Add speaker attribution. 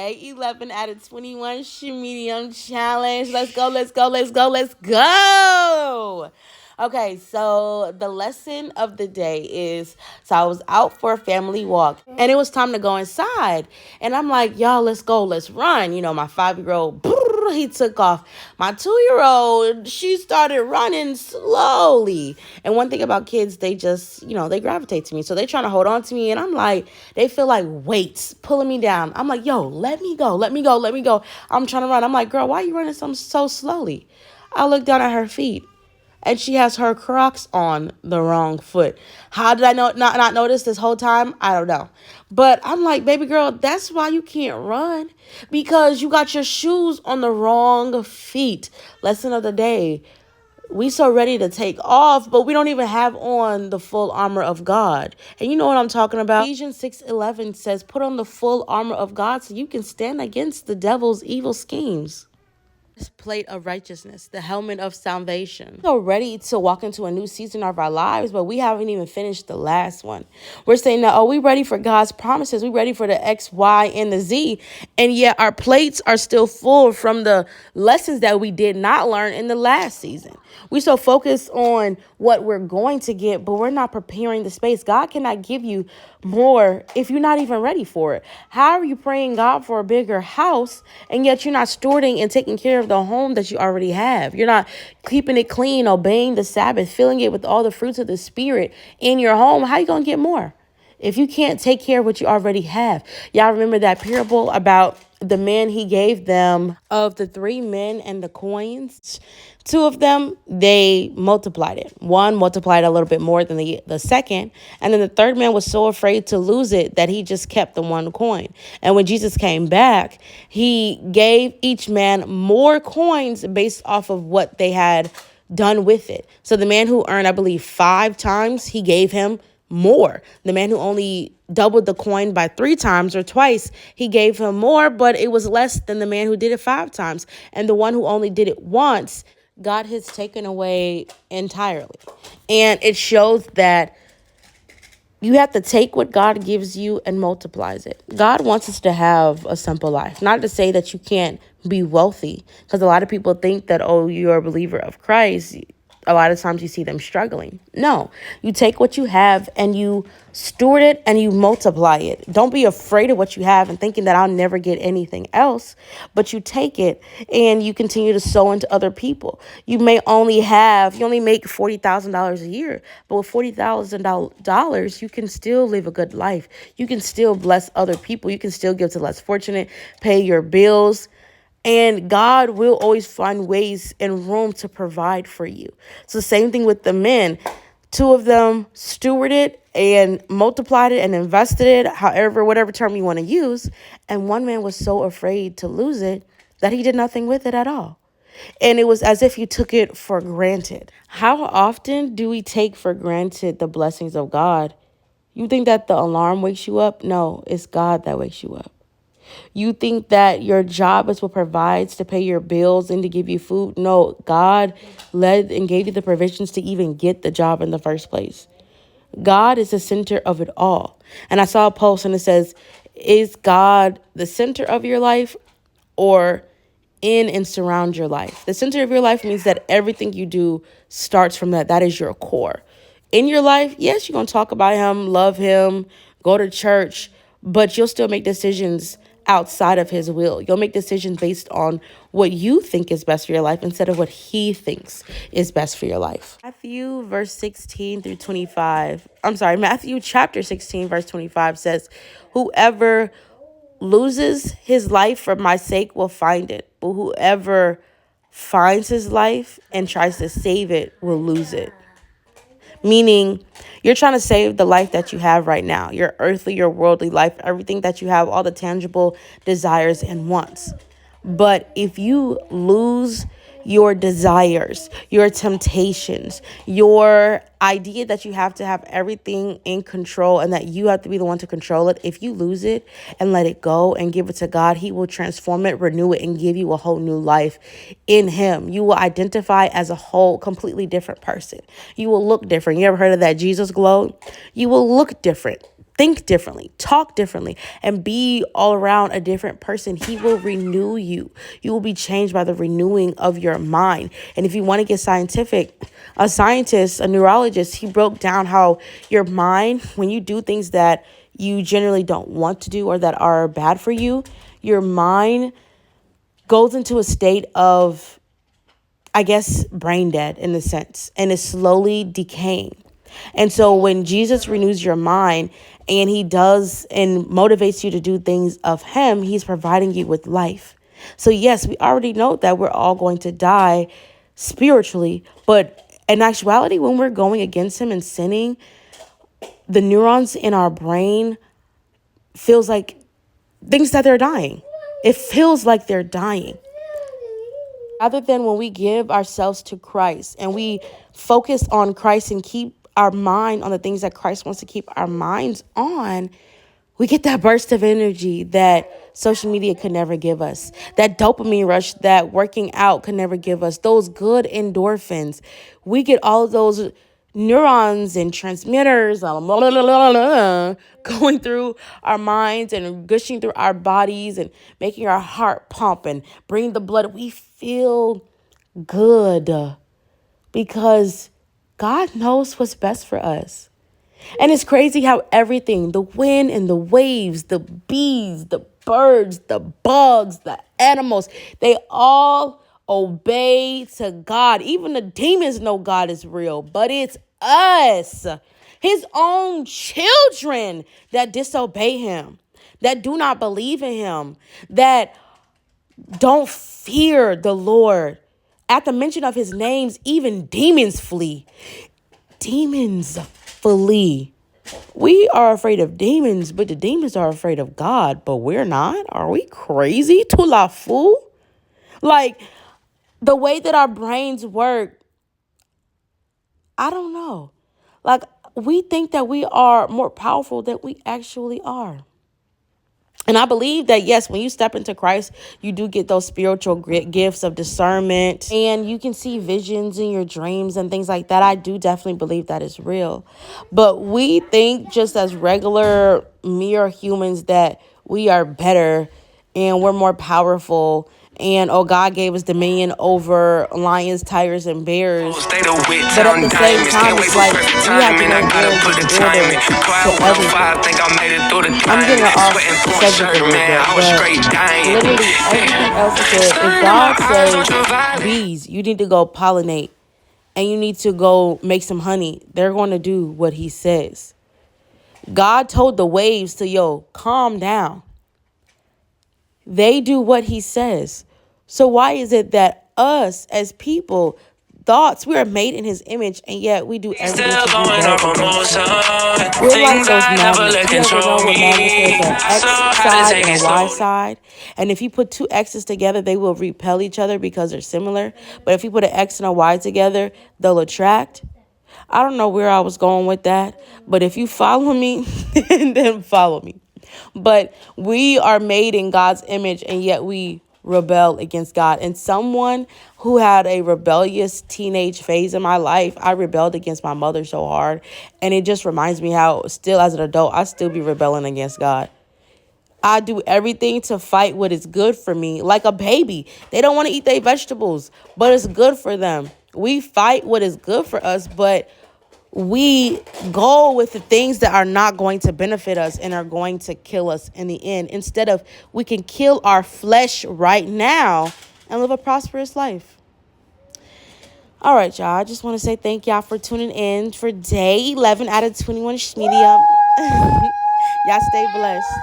Speaker 1: day 11 out of 21 smedium challenge. Let's go, let's go, let's go, let's go. Okay, so the lesson of the day is, so I was out for a family walk and it was time to go inside. And I'm like, y'all, let's go, let's run. You know, my 5-year-old, he took off. My 2-year-old, she started running slowly. And one thing about kids, they just, they gravitate to me. So they're trying to hold on to me. And I'm like, they feel like weights pulling me down. I'm like, yo, let me go, let me go, let me go. I'm trying to run. I'm like, girl, why are you running so slowly? I look down at her feet and she has her Crocs on the wrong foot. How did I not notice this whole time? I don't know. But I'm like, baby girl, that's why you can't run, because you got your shoes on the wrong feet. Lesson of the day. We so ready to take off, but we don't even have on the full armor of God. And you know what I'm talking about. Ephesians 6:11 says, put on the full armor of God so you can stand against the devil's evil schemes. Plate of righteousness, the helmet of salvation. We're ready to walk into a new season of our lives, but we haven't even finished the last one. We're saying that, we ready for God's promises. We ready for the X, Y, and the Z. And yet our plates are still full from the lessons that we did not learn in the last season. We so focused on what we're going to get, but we're not preparing the space. God cannot give you more if you're not even ready for it. How are you praying God for a bigger house, and yet you're not stewarding and taking care of the home that you already have? You're not keeping it clean, obeying the Sabbath, filling it with all the fruits of the Spirit in your home. How are you going to get more if you can't take care of what you already have? Y'all remember that parable about the men he gave them of the 3 men and the coins? 2 of them, they multiplied it. One multiplied a little bit more than the second. And then the third man was so afraid to lose it that he just kept the 1 coin. And when Jesus came back, he gave each man more coins based off of what they had done with it. So the man who earned, I believe, 5 times, he gave him more. The man who only doubled the coin by 3 times or twice, he gave him more, but it was less than the man who did it 5 times. And the one who only did it once, God has taken away entirely. And it shows that you have to take what God gives you and multiplies it. God wants us to have a simple life. Not to say that you can't be wealthy, because a lot of people think that, you're a believer of Christ, a lot of times you see them struggling. No, you take what you have and you steward it and you multiply it. Don't be afraid of what you have and thinking that I'll never get anything else, but you take it and you continue to sow into other people. You only make $40,000 a year, but with $40,000, you can still live a good life. You can still bless other people. You can still give to less fortunate, pay your bills. And God will always find ways and room to provide for you. So same thing with the men. 2 of them stewarded and multiplied it and invested it, however, whatever term you want to use. And 1 man was so afraid to lose it that he did nothing with it at all. And it was as if you took it for granted. How often do we take for granted the blessings of God? You think that the alarm wakes you up? No, it's God that wakes you up. You think that your job is what provides to pay your bills and to give you food? No, God led and gave you the provisions to even get the job in the first place. God is the center of it all. And I saw a post and it says, is God the center of your life or in and surround your life? The center of your life means that everything you do starts from that. That is your core. In your life, yes, you're going to talk about him, love him, go to church, but you'll still make decisions outside of his will. You'll make decisions based on what you think is best for your life instead of what he thinks is best for your life. Matthew chapter 16, verse 25 says, whoever loses his life for my sake will find it, but whoever finds his life and tries to save it will lose it. Meaning, you're trying to save the life that you have right now, your earthly, your worldly life, everything that you have, all the tangible desires and wants. But if you lose your desires, your temptations, your idea that you have to have everything in control and that you have to be the one to control it, if you lose it and let it go and give it to God, he will transform it, renew it, and give you a whole new life in him. You will identify as a whole, completely different person. You will look different. You ever heard of that Jesus glow? You will look different. think differently, talk differently, and be all around a different person, he will renew you. You will be changed by the renewing of your mind. And if you want to get scientific, a scientist, a neurologist, he broke down how your mind, when you do things that you generally don't want to do or that are bad for you, your mind goes into a state of, I guess, brain dead in a sense, and is slowly decaying. And so when Jesus renews your mind and he does and motivates you to do things of him, he's providing you with life. So yes, we already know that we're all going to die spiritually, but in actuality, when we're going against him and sinning, the neurons in our brain feels like things that they're dying. It feels like they're dying. Rather than when we give ourselves to Christ and we focus on Christ and keep our mind on the things that Christ wants to keep our minds on, we get that burst of energy that social media could never give us, that dopamine rush that working out could never give us, those good endorphins. We get all of those neurons and transmitters going through our minds and gushing through our bodies and making our heart pump and bringing the blood. We feel good because God knows what's best for us. And it's crazy how everything, the wind and the waves, the bees, the birds, the bugs, the animals, they all obey to God. Even the demons know God is real, but it's us, his own children, that disobey him, that do not believe in him, that don't fear the Lord. At the mention of his names, even demons flee. Demons flee. We are afraid of demons, but the demons are afraid of God, but we're not. Are we crazy? To la fool? Like, the way that our brains work, I don't know. Like, we think that we are more powerful than we actually are. And I believe that, yes, when you step into Christ, you do get those spiritual gifts of discernment and you can see visions in your dreams and things like that. I do definitely believe that is real. But we think just as regular mere humans that we are better and we're more powerful. And, oh, God gave us dominion over lions, tigers, and bears. But at the same time, it's like we have to know where is order to everything. I'm getting off subject a little bit, but literally everything else is good. If God says, bees, you need to go pollinate and you need to go make some honey, they're going to do what he says. God told the waves to, calm down. They do what he says. So why is it that us as people, thoughts, we are made in his image, and yet we do everything to rebel against him? We're like those magnets. You ever know what magnets? There's an X side and a Y side. And if you put two X's together, they will repel each other because they're similar. But if you put an X and a Y together, they'll attract. I don't know where I was going with that. But if you follow me, then follow me. But we are made in God's image, and yet we rebel against God. And someone who had a rebellious teenage phase in my life, I rebelled against my mother so hard. And it just reminds me how still as an adult, I still be rebelling against God. I do everything to fight what is good for me. Like a baby, they don't want to eat their vegetables, but it's good for them. We fight what is good for us, but we go with the things that are not going to benefit us and are going to kill us in the end. Instead of, we can kill our flesh right now and live a prosperous life. All right, y'all. I just want to say thank y'all for tuning in for day 11 out of 21 Smedium. Y'all stay blessed.